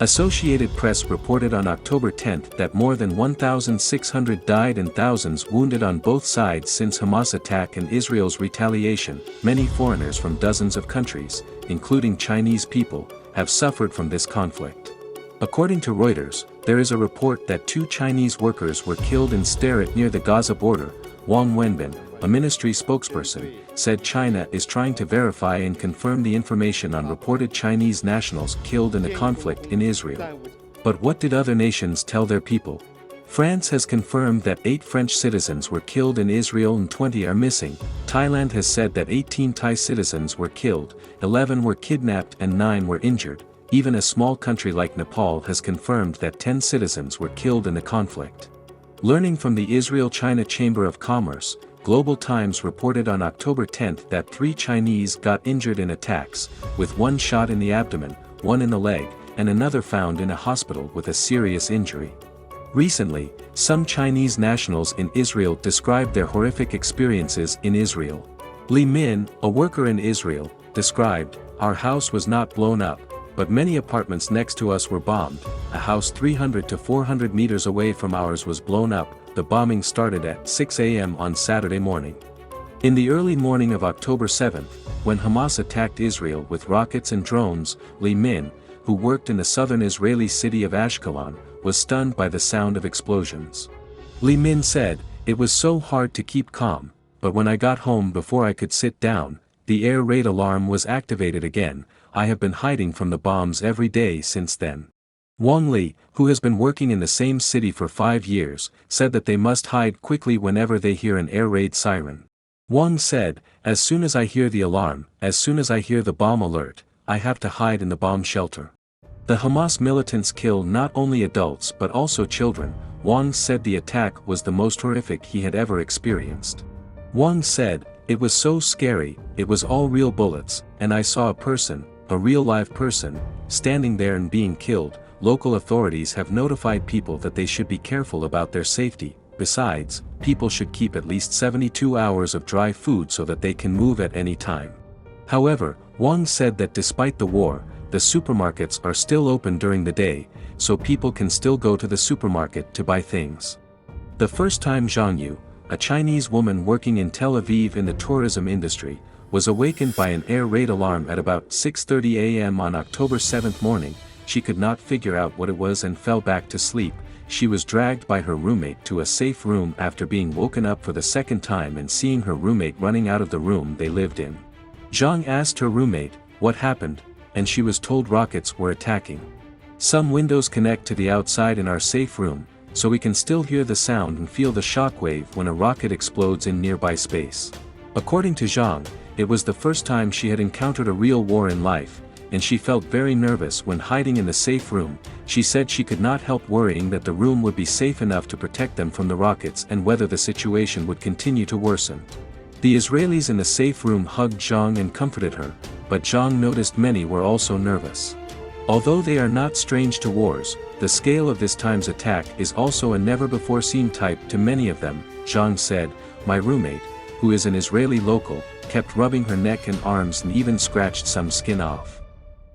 Associated Press reported on October 10 that more than 1,600 died and thousands wounded on both sides since Hamas' attack and Israel's retaliation. Many foreigners from dozens of countries, including Chinese people, have suffered from this conflict. According to Reuters, there is a report that 2 Chinese workers were killed in Steret near the Gaza border. Wang Wenbin, a ministry spokesperson, said China is trying to verify and confirm the information on reported Chinese nationals killed in the conflict in Israel. But what did other nations tell their people? France has confirmed that 8 French citizens were killed in Israel and 20 are missing. Thailand has said that 18 Thai citizens were killed, 11 were kidnapped and 9 were injured. Even a small country like Nepal has confirmed that 10 citizens were killed in the conflict. Learning from the Israel-China Chamber of Commerce, Global Times reported on October 10 that 3 Chinese got injured in attacks, with 1 shot in the abdomen, 1 in the leg, and another found in a hospital with a serious injury. Recently, some Chinese nationals in Israel described their horrific experiences in Israel. Li Min, a worker in Israel, described, "Our house was not blown up, but many apartments next to us were bombed. A house 300 to 400 meters away from ours was blown up." The bombing started at 6 a.m. on Saturday morning. In the early morning of October 7, when Hamas attacked Israel with rockets and drones, Li Min, who worked in the southern Israeli city of Ashkelon, was stunned by the sound of explosions. Li Min said, "It was so hard to keep calm, but when I got home before I could sit down, the air raid alarm was activated again. I have been hiding from the bombs every day since then." Wang Li, who has been working in the same city for 5 years, said that they must hide quickly whenever they hear an air raid siren. Wang said, "As soon as I hear the alarm, as soon as I hear the bomb alert, I have to hide in the bomb shelter." The Hamas militants kill not only adults but also children. Wang said the attack was the most horrific he had ever experienced. Wang said, "It was so scary, it was all real bullets, and I saw a person, a real live person, standing there and being killed." Local authorities have notified people that they should be careful about their safety. Besides, people should keep at least 72 hours of dry food so that they can move at any time. However, Wang said that despite the war, the supermarkets are still open during the day, so people can still go to the supermarket to buy things. The first time Zhang Yu, a Chinese woman working in Tel Aviv in the tourism industry, was awakened by an air raid alarm at about 6:30 a.m. on October 7 morning. She could not figure out what it was and fell back to sleep. She was dragged by her roommate to a safe room after being woken up for the second time and seeing her roommate running out of the room they lived in. Zhang asked her roommate, "What happened?" and she was told rockets were attacking. "Some windows connect to the outside in our safe room, so we can still hear the sound and feel the shockwave when a rocket explodes in nearby space." According to Zhang, it was the first time she had encountered a real war in life, and she felt very nervous when hiding in the safe room. She said she could not help worrying that the room would be safe enough to protect them from the rockets and whether the situation would continue to worsen. The Israelis in the safe room hugged Zhang and comforted her, but Zhang noticed many were also nervous. Although they are not strange to wars, the scale of this time's attack is also a never-before-seen type to many of them. Zhang said, "My roommate, who is an Israeli local, kept rubbing her neck and arms and even scratched some skin off."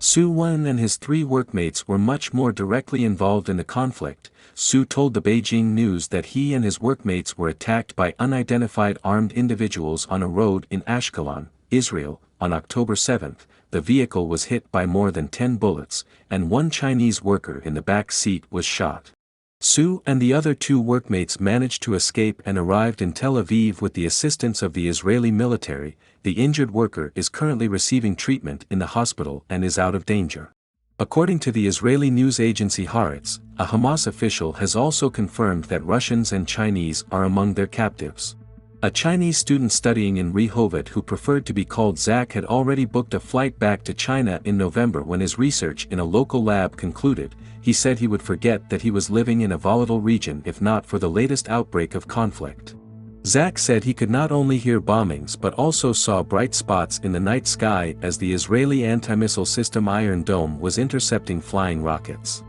Su Wen and his 3 workmates were much more directly involved in the conflict. Su told the Beijing News that he and his workmates were attacked by unidentified armed individuals on a road in Ashkelon, Israel, on October 7. The vehicle was hit by more than 10 bullets, and 1 Chinese worker in the back seat was shot. Su and the other 2 workmates managed to escape and arrived in Tel Aviv with the assistance of the Israeli military. The injured worker is currently receiving treatment in the hospital and is out of danger. According to the Israeli news agency Haaretz, a Hamas official has also confirmed that Russians and Chinese are among their captives. A Chinese student studying in Rehovot who preferred to be called Zach had already booked a flight back to China in November when his research in a local lab concluded. He said he would forget that he was living in a volatile region if not for the latest outbreak of conflict. Zach said he could not only hear bombings but also saw bright spots in the night sky as the Israeli anti-missile system Iron Dome was intercepting flying rockets.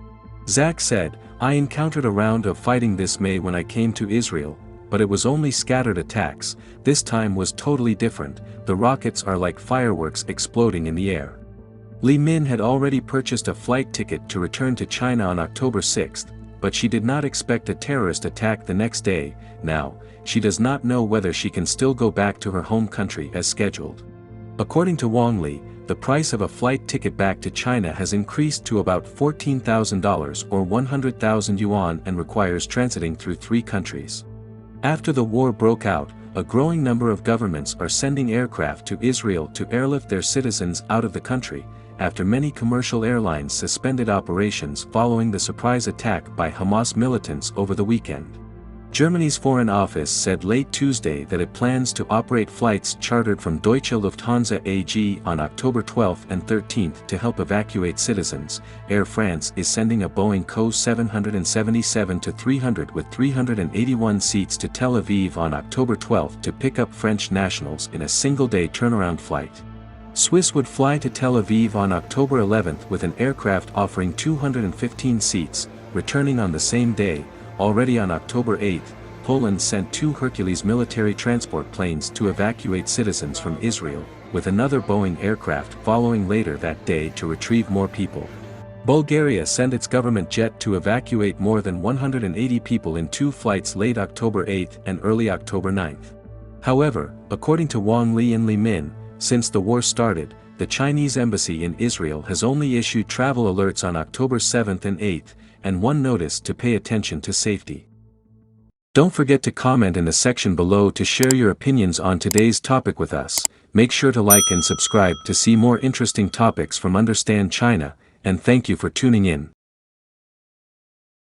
Zach said, "I encountered a round of fighting this May when I came to Israel, but it was only scattered attacks. This time was totally different. The rockets are like fireworks exploding in the air." Li Min had already purchased a flight ticket to return to China on October 6, but she did not expect a terrorist attack the next day. Now, she does not know whether she can still go back to her home country as scheduled. According to Wang Li, the price of a flight ticket back to China has increased to about $14,000 or 100,000 yuan and requires transiting through 3 countries. After the war broke out, a growing number of governments are sending aircraft to Israel to airlift their citizens out of the country, after many commercial airlines suspended operations following the surprise attack by Hamas militants over the weekend. Germany's Foreign Office said late Tuesday that it plans to operate flights chartered from Deutsche Lufthansa AG on October 12 and 13 to help evacuate citizens. Air France is sending a Boeing Co 777-300 with 381 seats to Tel Aviv on October 12 to pick up French nationals in a single-day turnaround flight. Swiss would fly to Tel Aviv on October 11 with an aircraft offering 215 seats, returning on the same day. Already on October 8, Poland sent 2 Hercules military transport planes to evacuate citizens from Israel, with another Boeing aircraft following later that day to retrieve more people. Bulgaria sent its government jet to evacuate more than 180 people in 2 flights late October 8 and early October 9. However, according to Wang Li and Li Min, since the war started, the Chinese embassy in Israel has only issued travel alerts on October 7 and 8, and one notice to pay attention to safety. Don't forget to comment in the section below to share your opinions on today's topic with us. Make sure to like and subscribe to see more interesting topics from Understand China, and thank you for tuning in.